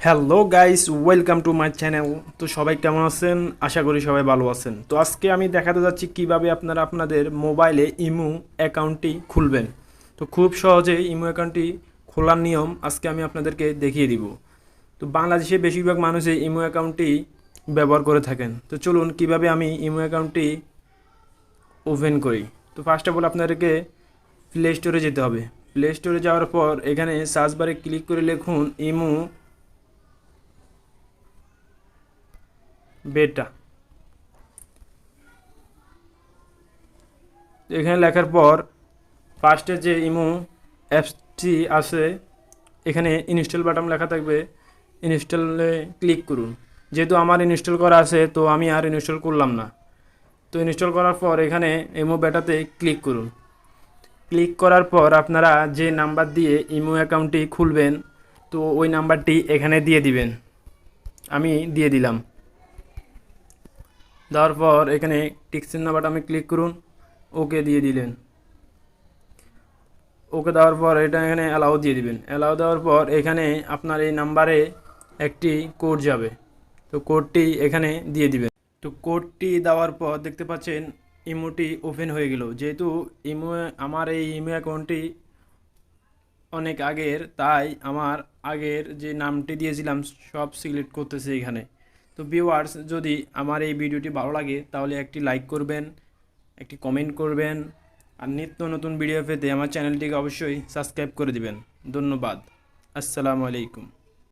Hello guys, welcome to my channel. তো সবাই কেমন আছেন? আশা করি সবাই ভালো আছেন। তো আজকে আমি দেখাতে যাচ্ছি কিভাবে আপনারা আপনাদের মোবাইলে ইমো অ্যাকাউন্টটি খুলবেন। তো খুব সহজে ইমো অ্যাকাউন্টটি খোলার নিয়ম আজকে আমি আপনাদেরকে দেখিয়ে দিব। তো বাংলাদেশে বেশিরভাগ মানুষই ইমো অ্যাকাউন্টটি ব্যবহার করে থাকেন। তো চলুন কিভাবে আমি ইমো অ্যাকাউন্টটি ওপেন করি। তো ফার্স্ট অফ অল আপনাদেরকে প্লে স্টোরে যেতে হবে। প্লে স্টোরে যাওয়ার পর এখানে সার্চ বারে ক্লিক করে লিখুন ইমো বেটা। এখানে লেখার পর ফার্স্টে যে ইমো অ্যাপসটি আছে এখানে ইনস্টল বাটন লেখা থাকবে, ইনস্টলে ক্লিক করুন। যেহেতু আমার ইনস্টল করা আছে তো আমি আর ইনস্টল করলাম না। তো ইনস্টল করার পর এখানে ইমো বেটাতে ক্লিক করুন। ক্লিক করার পর আপনারা যে নাম্বার দিয়ে ইমো অ্যাকাউন্টটি খুলবেন তো ওই নাম্বারটি এখানে দিয়ে দিবেন। আমি দিয়ে দিলাম। দেওয়ার পর এখানে টিক চিহ্ন বাটনে ক্লিক করুন, ওকে দিয়ে দিলেন। ওকে দেওয়ার পর এটা এখানে অ্যালাউ দিয়ে দিবেন। অ্যালাউ দেওয়ার পর এখানে আপনার এই নাম্বারে একটি কোড যাবে, তো কোডটি এখানে দিয়ে দিবেন। তো কোডটি দেওয়ার পর দেখতে পাচ্ছেন ইমোটি ওপেন হয়ে গেল। যেহেতু ইমো আমার এই ইমো অ্যাকাউন্টটি অনেক আগের, তাই আমার আগের যে নামটি দিয়েছিলাম সব সিলেক্ট করতেছে এখানে। তো ভিউয়ার্স, যদি আমার এই ভিডিওটি ভালো লাগে তাহলে একটি লাইক করবেন, একটি কমেন্ট করবেন, আর নিত্য নতুন ভিডিও পেতে আমার চ্যানেলটিকে অবশ্যই সাবস্ক্রাইব করে দিবেন। ধন্যবাদ। আসসালামু আলাইকুম।